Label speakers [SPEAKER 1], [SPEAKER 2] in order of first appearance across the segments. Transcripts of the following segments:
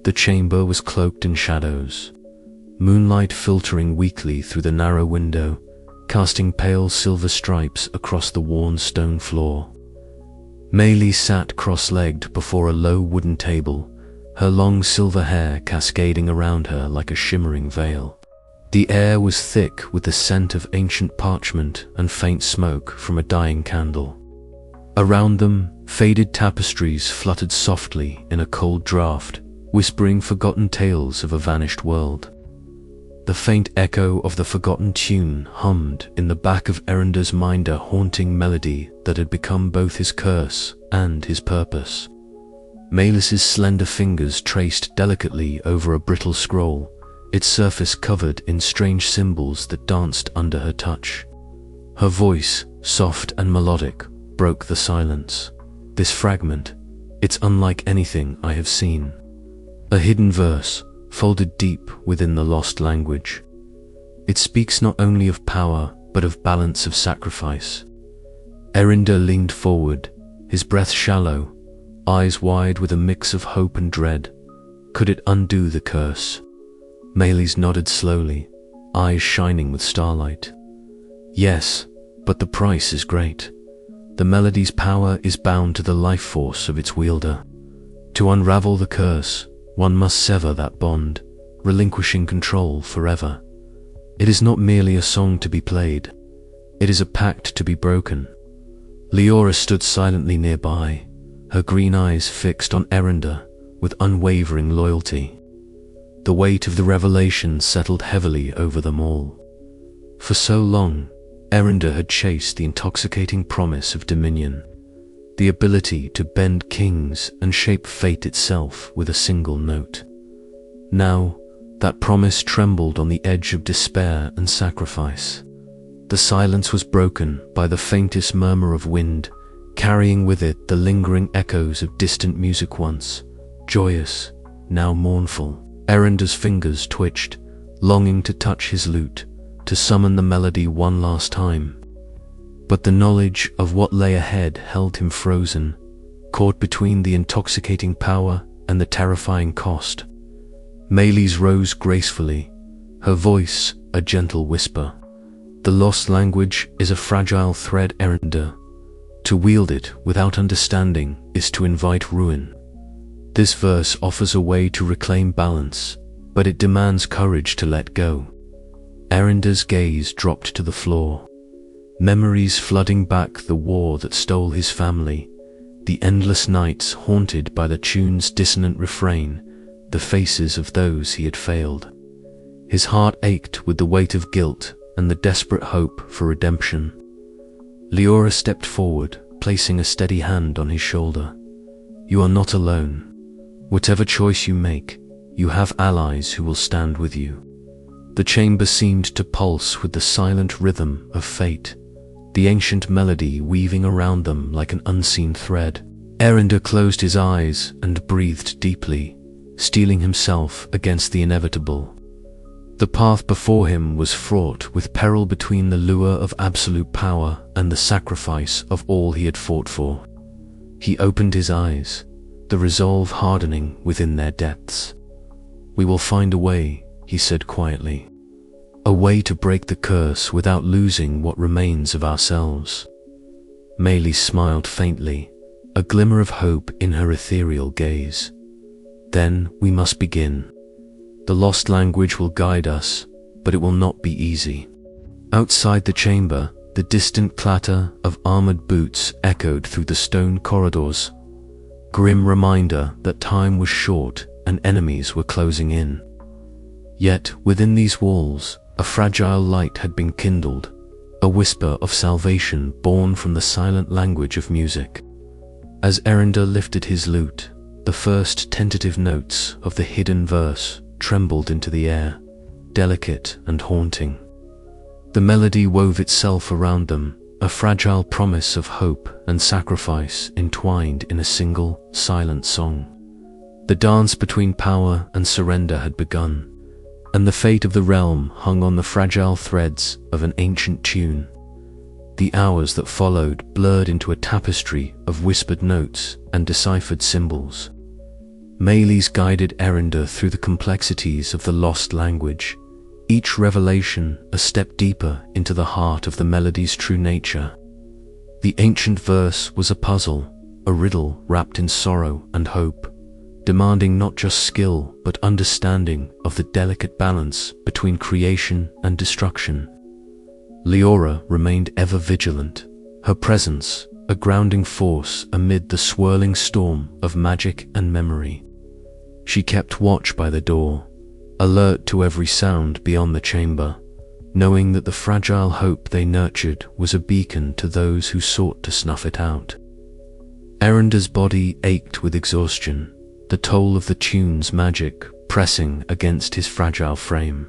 [SPEAKER 1] The chamber was cloaked in shadows, moonlight filtering weakly through the narrow window, casting pale silver stripes across the worn stone floor. Meili sat cross-legged before a low wooden table, her long silver hair cascading around her like a shimmering veil. The air was thick with the scent of ancient parchment and faint smoke from a dying candle. Around them, faded tapestries fluttered softly in a cold draught, whispering forgotten tales of a vanished world. The faint echo of the forgotten tune hummed in the back of Eryndor's mind, a haunting melody that had become both his curse and his purpose. Melis's slender fingers traced delicately over a brittle scroll, its surface covered in strange symbols that danced under her touch. Her voice, soft and melodic, broke the silence. This fragment, it's unlike anything I have seen. A hidden verse, folded deep within the lost language. It speaks not only of power, but of balance, of sacrifice. Eryndor leaned forward, his breath shallow, eyes wide with a mix of hope and dread. Could it undo the curse? Melis nodded slowly, eyes shining with starlight. Yes, but the price is great. The melody's power is bound to the life force of its wielder. To unravel the curse, one must sever that bond, relinquishing control forever. It is not merely a song to be played. It is a pact to be broken. Leora stood silently nearby, her green eyes fixed on Eryndor with unwavering loyalty. The weight of the revelation settled heavily over them all. For so long, Eryndor had chased the intoxicating promise of dominion, the ability to bend kings and shape fate itself with a single note. Now, that promise trembled on the edge of despair and sacrifice. The silence was broken by the faintest murmur of wind, carrying with it the lingering echoes of distant music, once joyous, now mournful. Eryndor's fingers twitched, longing to touch his lute, to summon the melody one last time. But the knowledge of what lay ahead held him frozen, caught between the intoxicating power and the terrifying cost. Melis rose gracefully, her voice a gentle whisper. The lost language is a fragile thread, Eryndor. To wield it without understanding is to invite ruin. This verse offers a way to reclaim balance, but it demands courage to let go. Eryndor's gaze dropped to the floor, memories flooding back the war that stole his family, the endless nights haunted by the tune's dissonant refrain, the faces of those he had failed. His heart ached with the weight of guilt and the desperate hope for redemption. Leora stepped forward, placing a steady hand on his shoulder. You are not alone. Whatever choice you make, you have allies who will stand with you. The chamber seemed to pulse with the silent rhythm of fate, the ancient melody weaving around them like an unseen thread. Eryndor closed his eyes and breathed deeply, steeling himself against the inevitable. The path before him was fraught with peril, between the lure of absolute power and the sacrifice of all he had fought for. He opened his eyes, the resolve hardening within their depths. We will find a way, he said quietly. A way to break the curse without losing what remains of ourselves. Meili smiled faintly, a glimmer of hope in her ethereal gaze. Then we must begin. The lost language will guide us, but it will not be easy. Outside the chamber, the distant clatter of armored boots echoed through the stone corridors, grim reminder that time was short and enemies were closing in. Yet within these walls, a fragile light had been kindled, a whisper of salvation born from the silent language of music. As Eryndor lifted his lute, the first tentative notes of the hidden verse trembled into the air, delicate and haunting. The melody wove itself around them, a fragile promise of hope and sacrifice entwined in a single, silent song. The dance between power and surrender had begun, and the fate of the realm hung on the fragile threads of an ancient tune. The hours that followed blurred into a tapestry of whispered notes and deciphered symbols. Meles guided Eryndor through the complexities of the lost language, each revelation a step deeper into the heart of the melody's true nature. The ancient verse was a puzzle, a riddle wrapped in sorrow and hope, demanding not just skill but understanding of the delicate balance between creation and destruction. Leora remained ever vigilant, her presence a grounding force amid the swirling storm of magic and memory. She kept watch by the door, alert to every sound beyond the chamber, knowing that the fragile hope they nurtured was a beacon to those who sought to snuff it out. Eryndor's body ached with exhaustion, the toll of the tune's magic pressing against his fragile frame.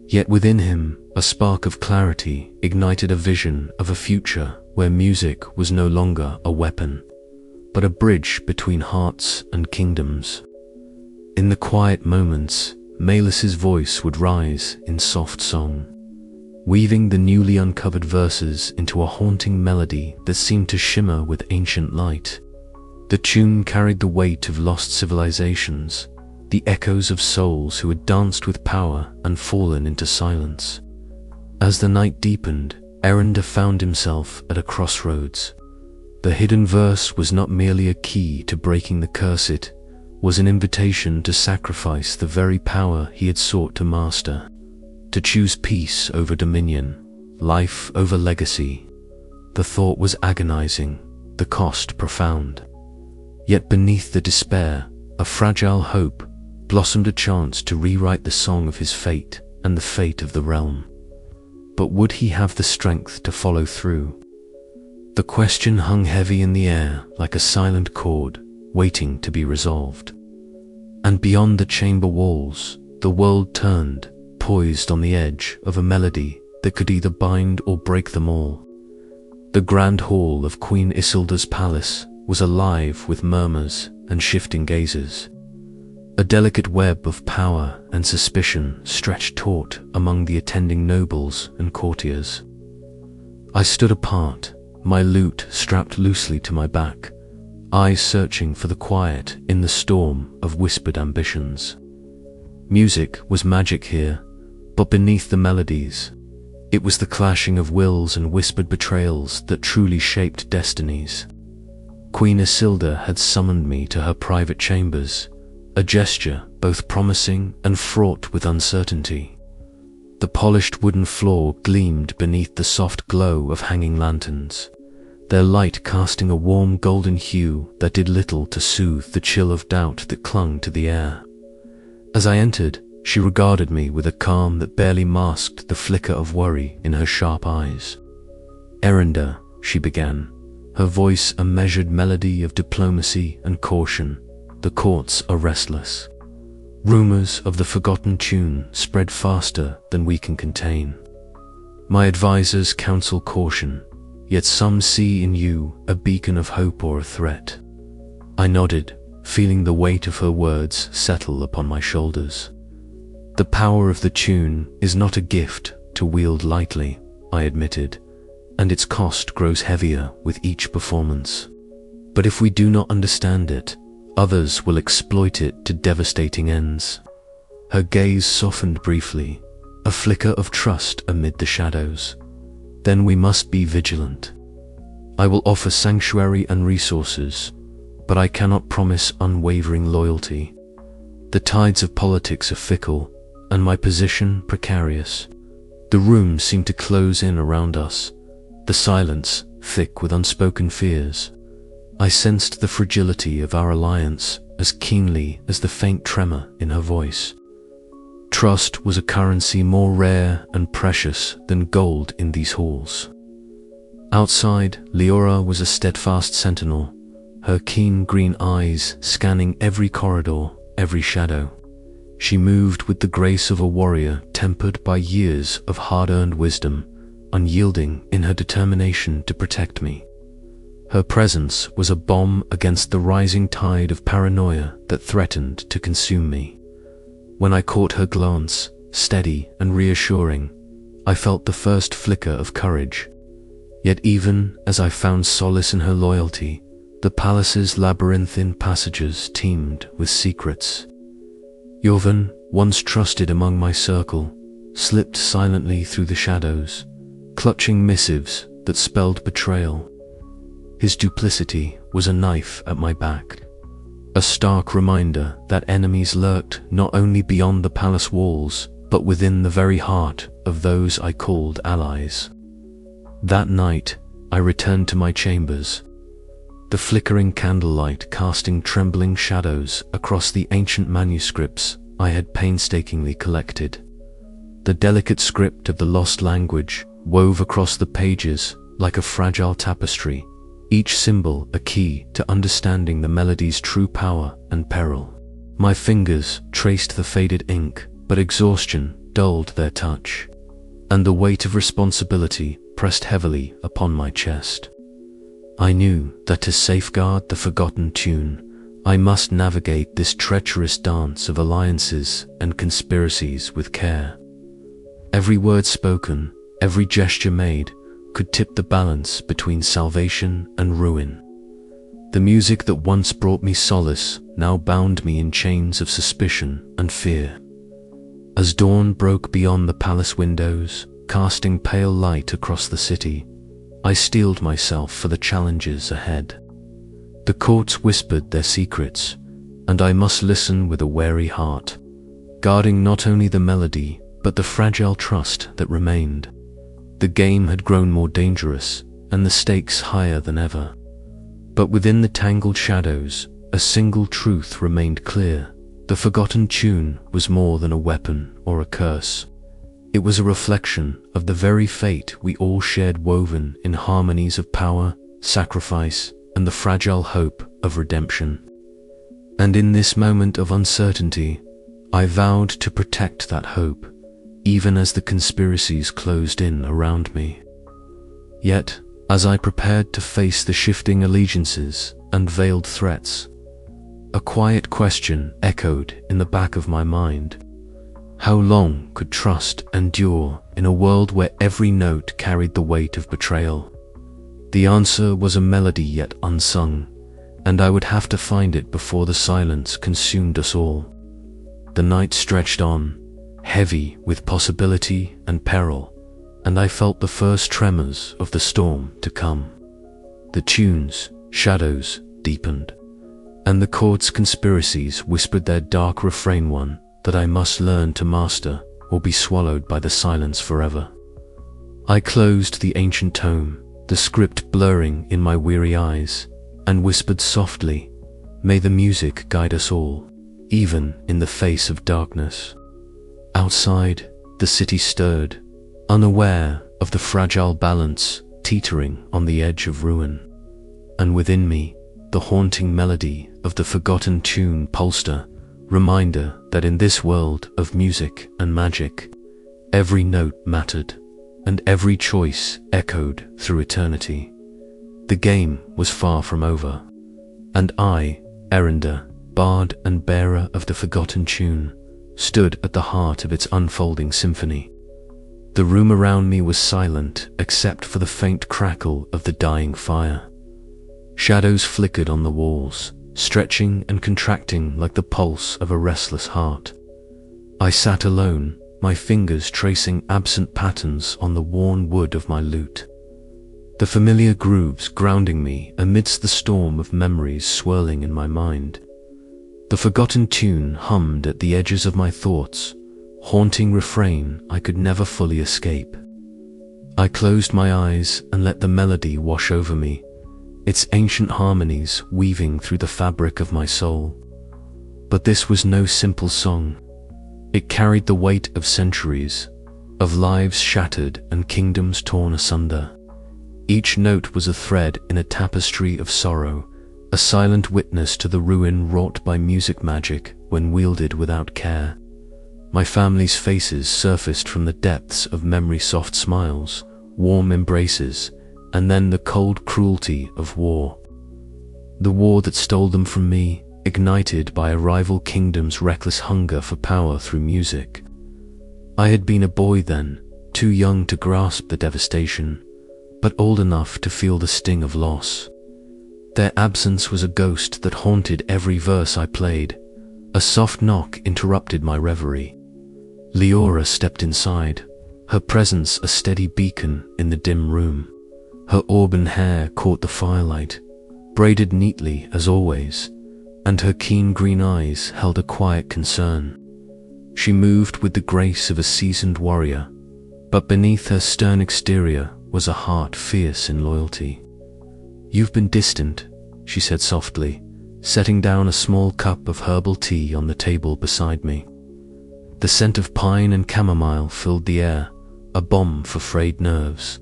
[SPEAKER 1] Yet within him, a spark of clarity ignited a vision of a future where music was no longer a weapon, but a bridge between hearts and kingdoms. In the quiet moments, Melis's voice would rise in soft song, weaving the newly uncovered verses into a haunting melody that seemed to shimmer with ancient light. The tune carried the weight of lost civilizations, the echoes of souls who had danced with power and fallen into silence. As the night deepened, Eryndor found himself at a crossroads. The hidden verse was not merely a key to breaking the curse, it was an invitation to sacrifice the very power he had sought to master, to choose peace over dominion, life over legacy. The thought was agonizing, the cost profound. Yet beneath the despair, a fragile hope blossomed, a chance to rewrite the song of his fate and the fate of the realm. But would he have the strength to follow through? The question hung heavy in the air like a silent chord, waiting to be resolved. And beyond the chamber walls, the world turned, poised on the edge of a melody that could either bind or break them all. The grand hall of Queen Isildur's palace was alive with murmurs and shifting gazes. A delicate web of power and suspicion stretched taut among the attending nobles and courtiers. I stood apart, my lute strapped loosely to my back, eyes searching for the quiet in the storm of whispered ambitions. Music was magic here, but beneath the melodies, it was the clashing of wills and whispered betrayals that truly shaped destinies. Queen Isildur had summoned me to her private chambers, a gesture both promising and fraught with uncertainty. The polished wooden floor gleamed beneath the soft glow of hanging lanterns, their light casting a warm golden hue that did little to soothe the chill of doubt that clung to the air. As I entered, she regarded me with a calm that barely masked the flicker of worry in her sharp eyes. "Eryndor," she began, her voice a measured melody of diplomacy and caution, "the courts are restless. Rumors of the forgotten tune spread faster than we can contain. My advisors counsel caution, yet some see in you a beacon of hope or a threat." I nodded, feeling the weight of her words settle upon my shoulders. "The power of the tune is not a gift to wield lightly," I admitted, "and its cost grows heavier with each performance. But if we do not understand it, others will exploit it to devastating ends." Her gaze softened briefly, a flicker of trust amid the shadows. "Then we must be vigilant. I will offer sanctuary and resources, but I cannot promise unwavering loyalty. The tides of politics are fickle, and my position precarious." The room seemed to close in around us, the silence thick with unspoken fears. I sensed the fragility of our alliance as keenly as the faint tremor in her voice. Trust was a currency more rare and precious than gold in these halls. Outside, Leora was a steadfast sentinel, her keen green eyes scanning every corridor, every shadow. She moved with the grace of a warrior tempered by years of hard-earned wisdom, unyielding in her determination to protect me. Her presence was a bomb against the rising tide of paranoia that threatened to consume me. When I caught her glance, steady and reassuring, I felt the first flicker of courage. Yet even as I found solace in her loyalty, The palace's labyrinthine passages teemed with secrets. Jovan, once trusted among my circle, slipped silently through the shadows, clutching missives that spelled betrayal. His duplicity was a knife at my back, a stark reminder that enemies lurked not only beyond the palace walls, but within the very heart of those I called allies. That night, I returned to my chambers, the flickering candlelight casting trembling shadows across the ancient manuscripts I had painstakingly collected. The delicate script of the lost language wove across the pages like a fragile tapestry, each symbol a key to understanding the melody's true power and peril. My fingers traced the faded ink, but exhaustion dulled their touch, and the weight of responsibility pressed heavily upon my chest. I knew that to safeguard the forgotten tune, I must navigate this treacherous dance of alliances and conspiracies with care. Every word spoken, every gesture made, could tip the balance between salvation and ruin. The music that once brought me solace now bound me in chains of suspicion and fear. As dawn broke beyond the palace windows, casting pale light across the city, I steeled myself for the challenges ahead. The courts whispered their secrets, and I must listen with a wary heart, guarding not only the melody, but the fragile trust that remained. The game had grown more dangerous, and the stakes higher than ever. But within the tangled shadows, a single truth remained clear. The forgotten tune was more than a weapon or a curse. It was a reflection of the very fate we all shared, woven in harmonies of power, sacrifice, and the fragile hope of redemption. And in this moment of uncertainty, I vowed to protect that hope, even as the conspiracies closed in around me. Yet, as I prepared to face the shifting allegiances and veiled threats, a quiet question echoed in the back of my mind. How long could trust endure in a world where every note carried the weight of betrayal? The answer was a melody yet unsung, and I would have to find it before the silence consumed us all. The night stretched on, heavy with possibility and peril, and I felt the first tremors of the storm to come. The tune's shadows deepened, and the chord's conspiracies whispered their dark refrain, one that I must learn to master or be swallowed by the silence forever. I closed the ancient tome, the script blurring in my weary eyes, and whispered softly, "May the music guide us all, even in the face of darkness." Outside, the city stirred, unaware of the fragile balance teetering on the edge of ruin. And within me, the haunting melody of the forgotten tune pulsed, a reminder that in this world of music and magic, every note mattered, and every choice echoed through eternity. The game was far from over, and I, Eryndor, bard and bearer of the forgotten tune, stood at the heart of its unfolding symphony. The room around me was silent except for the faint crackle of the dying fire. Shadows flickered on the walls, stretching and contracting like the pulse of a restless heart. I sat alone, my fingers tracing absent patterns on the worn wood of my lute, the familiar grooves grounding me amidst the storm of memories swirling in my mind. The forgotten tune hummed at the edges of my thoughts, haunting refrain I could never fully escape. I closed my eyes and let the melody wash over me, its ancient harmonies weaving through the fabric of my soul. But this was no simple song. It carried the weight of centuries, of lives shattered and kingdoms torn asunder. Each note was a thread in a tapestry of sorrow, a silent witness to the ruin wrought by music magic when wielded without care. My family's faces surfaced from the depths of memory, soft smiles, warm embraces, and then the cold cruelty of war. The war that stole them from me, ignited by a rival kingdom's reckless hunger for power through music. I had been a boy then, too young to grasp the devastation, but old enough to feel the sting of loss. Their absence was a ghost that haunted every verse I played. A soft knock interrupted my reverie. Leora stepped inside, her presence a steady beacon in the dim room. Her auburn hair caught the firelight, braided neatly as always, and her keen green eyes held a quiet concern. She moved with the grace of a seasoned warrior, but beneath her stern exterior was a heart fierce in loyalty. "You've been distant," she said softly, setting down a small cup of herbal tea on the table beside me. The scent of pine and chamomile filled the air, a balm for frayed nerves.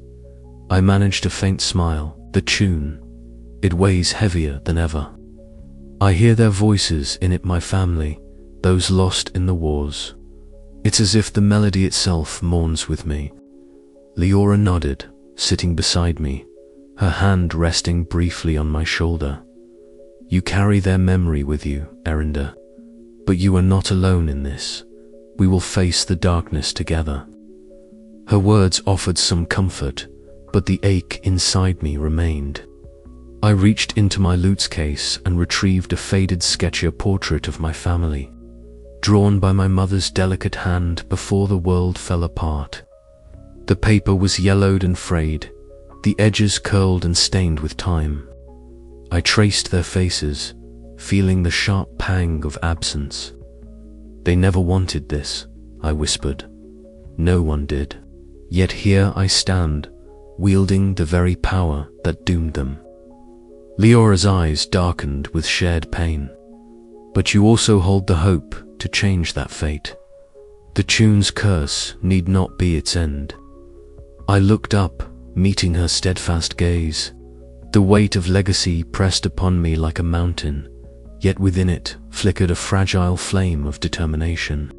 [SPEAKER 1] I managed a faint smile. The tune, it weighs heavier than ever. I hear their voices in it, my family, those lost in the wars. It's as if the melody itself mourns with me. Leora nodded, sitting beside me, her hand resting briefly on my shoulder. "You carry their memory with you, Eryndor, but you are not alone in this. We will face the darkness together." Her words offered some comfort, but the ache inside me remained. I reached into my lute's case and retrieved a faded sketchier portrait of my family, drawn by my mother's delicate hand before the world fell apart. The paper was yellowed and frayed, the edges curled and stained with time. I traced their faces, feeling the sharp pang of absence. "They never wanted this," I whispered. "No one did. Yet here I stand, wielding the very power that doomed them." Leora's eyes darkened with shared pain. "But you also hold the hope to change that fate. The tune's curse need not be its end." I looked up, meeting her steadfast gaze. The weight of legacy pressed upon me like a mountain, yet within it flickered a fragile flame of determination.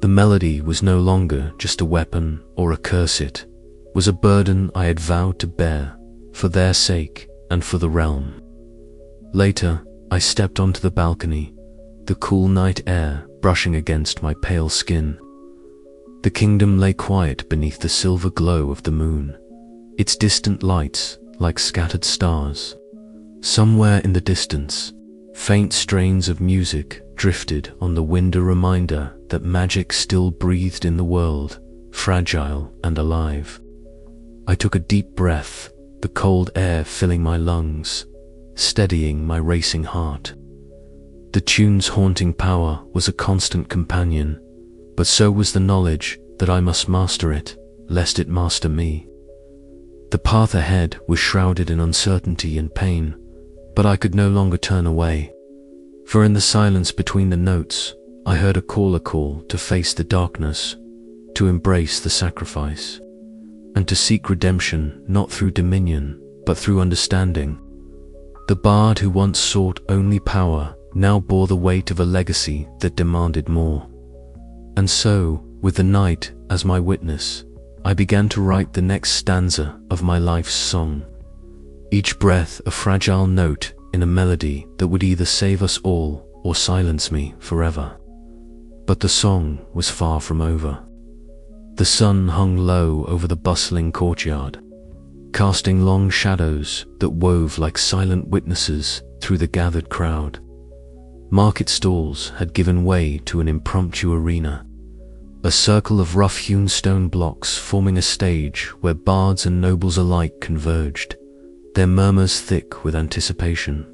[SPEAKER 1] The melody was no longer just a weapon or a curse, it was a burden I had vowed to bear, for their sake and for the realm. Later, I stepped onto the balcony, the cool night air brushing against my pale skin. The kingdom lay quiet beneath the silver glow of the moon, its distant lights like scattered stars. Somewhere in the distance, faint strains of music drifted on the wind, a reminder that magic still breathed in the world, fragile and alive. I took a deep breath, the cold air filling my lungs, steadying my racing heart. The tune's haunting power was a constant companion, but so was the knowledge that I must master it, lest it master me. The path ahead was shrouded in uncertainty and pain, but I could no longer turn away. For in the silence between the notes, I heard a call to face the darkness, to embrace the sacrifice, and to seek redemption not through dominion, but through understanding. The bard who once sought only power now bore the weight of a legacy that demanded more. And so, with the night as my witness, I began to write the next stanza of my life's song. Each breath a fragile note in a melody that would either save us all or silence me forever. But the song was far from over. The sun hung low over the bustling courtyard, casting long shadows that wove like silent witnesses through the gathered crowd. Market stalls had given way to an impromptu arena, a circle of rough-hewn stone blocks forming a stage where bards and nobles alike converged, their murmurs thick with anticipation.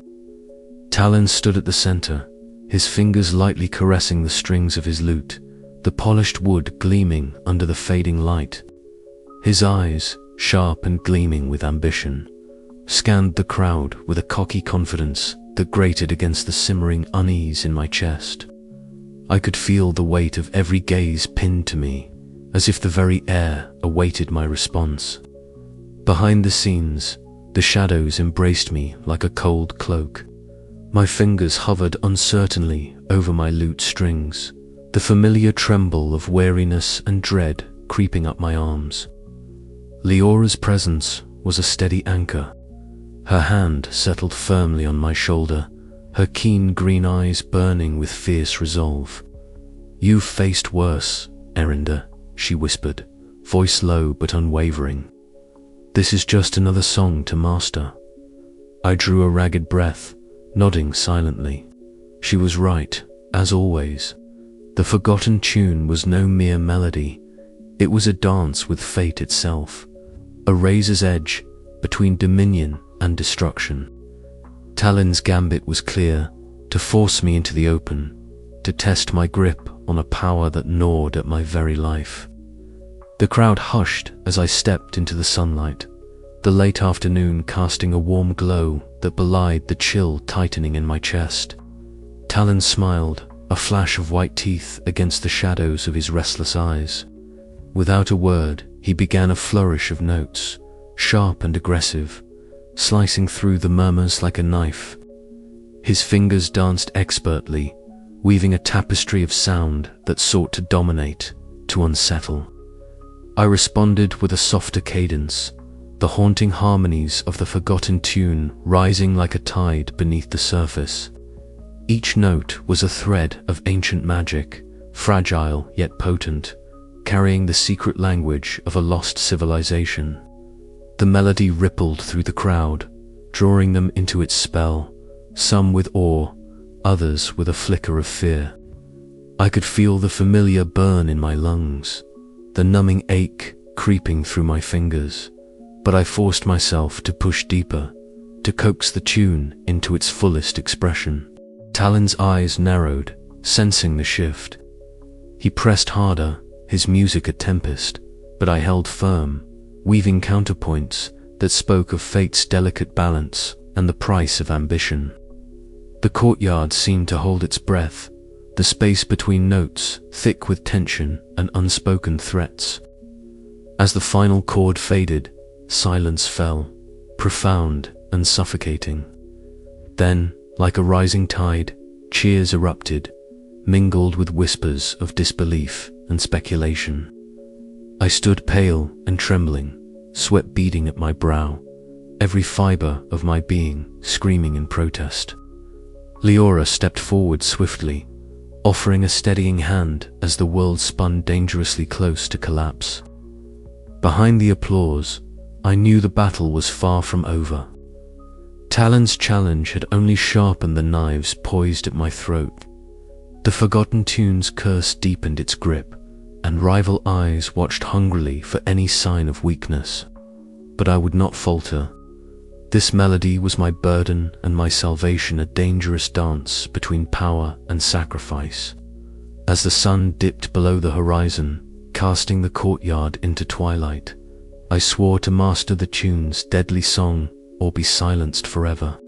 [SPEAKER 1] Talon stood at the center, his fingers lightly caressing the strings of his lute, the polished wood gleaming under the fading light. His eyes, sharp and gleaming with ambition, scanned the crowd with a cocky confidence that grated against the simmering unease in my chest. I could feel the weight of every gaze pinned to me, as if the very air awaited my response. Behind the scenes, the shadows embraced me like a cold cloak. My fingers hovered uncertainly over my lute strings, the familiar tremble of weariness and dread creeping up my arms. Leora's presence was a steady anchor. Her hand settled firmly on my shoulder, her keen green eyes burning with fierce resolve. "You've faced worse, Eryndor," she whispered, voice low but unwavering. "This is just another song to master." I drew a ragged breath, nodding silently. She was right, as always. The forgotten tune was no mere melody. It was a dance with fate itself, a razor's edge between dominion and destruction. Talon's gambit was clear, to force me into the open, to test my grip on a power that gnawed at my very life. The crowd hushed as I stepped into the sunlight, the late afternoon casting a warm glow that belied the chill tightening in my chest. Talon smiled, a flash of white teeth against the shadows of his restless eyes. Without a word, he began a flourish of notes, sharp and aggressive, slicing through the murmurs like a knife. His fingers danced expertly, weaving a tapestry of sound that sought to dominate, to unsettle. I responded with a softer cadence, the haunting harmonies of the forgotten tune rising like a tide beneath the surface. Each note was a thread of ancient magic, fragile yet potent, carrying the secret language of a lost civilization. The melody rippled through the crowd, drawing them into its spell, some with awe, others with a flicker of fear. I could feel the familiar burn in my lungs, the numbing ache creeping through my fingers, but I forced myself to push deeper, to coax the tune into its fullest expression. Talon's eyes narrowed, sensing the shift. He pressed harder, his music a tempest, but I held firm, weaving counterpoints that spoke of fate's delicate balance and the price of ambition. The courtyard seemed to hold its breath, the space between notes thick with tension and unspoken threats. As the final chord faded, silence fell, profound and suffocating. Then, like a rising tide, cheers erupted, mingled with whispers of disbelief and speculation. I stood pale and trembling, sweat beading at my brow, every fiber of my being screaming in protest. Leora stepped forward swiftly, offering a steadying hand as the world spun dangerously close to collapse. Behind the applause, I knew the battle was far from over. Talon's challenge had only sharpened the knives poised at my throat. The forgotten tune's curse deepened its grip, and rival eyes watched hungrily for any sign of weakness. But I would not falter. This melody was my burden and my salvation, a dangerous dance between power and sacrifice. As the sun dipped below the horizon, casting the courtyard into twilight, I swore to master the tune's deadly song or be silenced forever.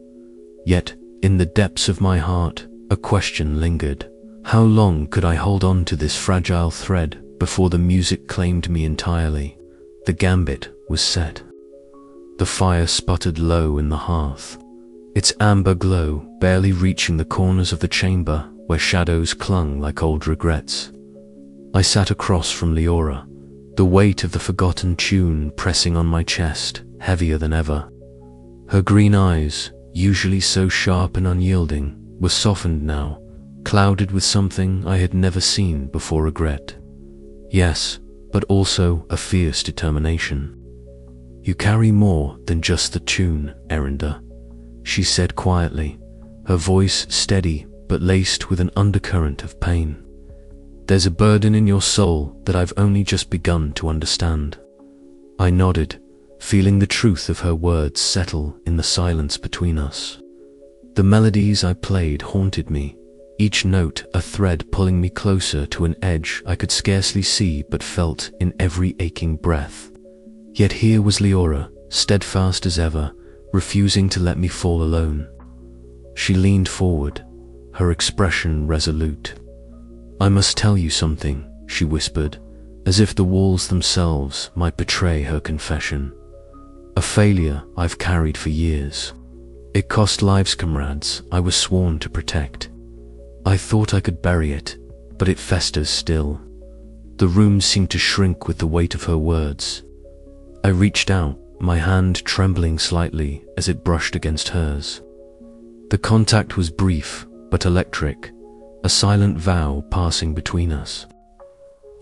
[SPEAKER 1] Yet, in the depths of my heart, a question lingered. How long could I hold on to this fragile thread before the music claimed me entirely? The gambit was set. The fire sputtered low in the hearth, its amber glow barely reaching the corners of the chamber where shadows clung like old regrets. I sat across from Leora, the weight of the forgotten tune pressing on my chest, heavier than ever. Her green eyes, usually so sharp and unyielding, were softened now, clouded with something I had never seen before: regret. Yes, but also a fierce determination. "You carry more than just the tune, Eryndor," she said quietly, her voice steady but laced with an undercurrent of pain. "There's a burden in your soul that I've only just begun to understand." I nodded, feeling the truth of her words settle in the silence between us. The melodies I played haunted me, each note a thread pulling me closer to an edge I could scarcely see but felt in every aching breath. Yet here was Leora, steadfast as ever, refusing to let me fall alone. She leaned forward, her expression resolute. "I must tell you something," she whispered, as if the walls themselves might betray her confession. "A failure I've carried for years. It cost lives, comrades I was sworn to protect. I thought I could bury it, but it festers still." The room seemed to shrink with the weight of her words. I reached out, my hand trembling slightly as it brushed against hers. The contact was brief but electric, a silent vow passing between us.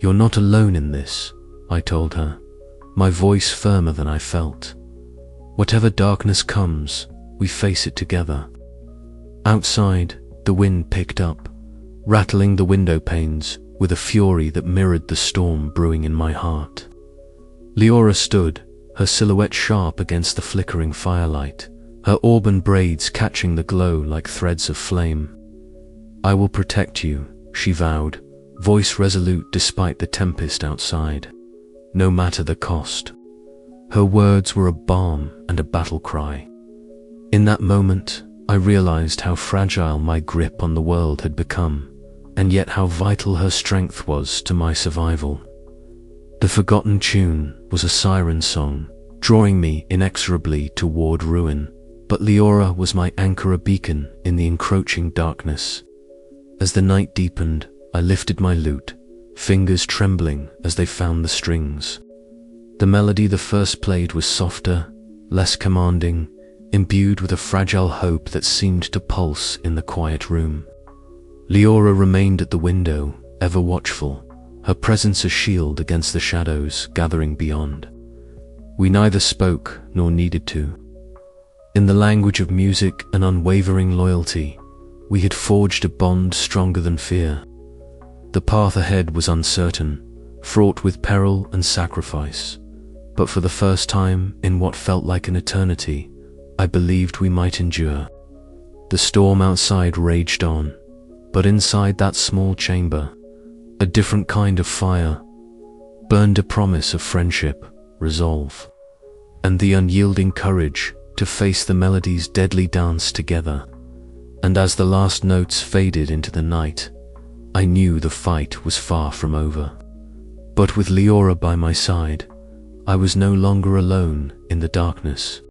[SPEAKER 1] "You're not alone in this," I told her, my voice firmer than I felt. "Whatever darkness comes, we face it together. Outside, the wind picked up, rattling the window panes with a fury that mirrored the storm brewing in my heart. Leora stood, her silhouette sharp against the flickering firelight, her auburn braids catching the glow like threads of flame. "I will protect you," she vowed, voice resolute despite the tempest outside, no matter the cost. Her words were a balm and a battle cry. In that moment, I realized how fragile my grip on the world had become, and yet how vital her strength was to my survival. The forgotten tune was a siren song, drawing me inexorably toward ruin, but Leora was my anchor, a beacon in the encroaching darkness. As the night deepened, I lifted my lute, fingers trembling as they found the strings. The melody the first played was softer, less commanding, imbued with a fragile hope that seemed to pulse in the quiet room. Leora remained at the window, ever watchful, her presence a shield against the shadows gathering beyond. We neither spoke nor needed to. In the language of music and unwavering loyalty, we had forged a bond stronger than fear. The path ahead was uncertain, fraught with peril and sacrifice, but for the first time in what felt like an eternity, I believed we might endure. The storm outside raged on, but inside that small chamber, a different kind of fire burned, a promise of friendship, resolve, and the unyielding courage to face the melody's deadly dance together. And as the last notes faded into the night, I knew the fight was far from over. But with Leora by my side, I was no longer alone in the darkness.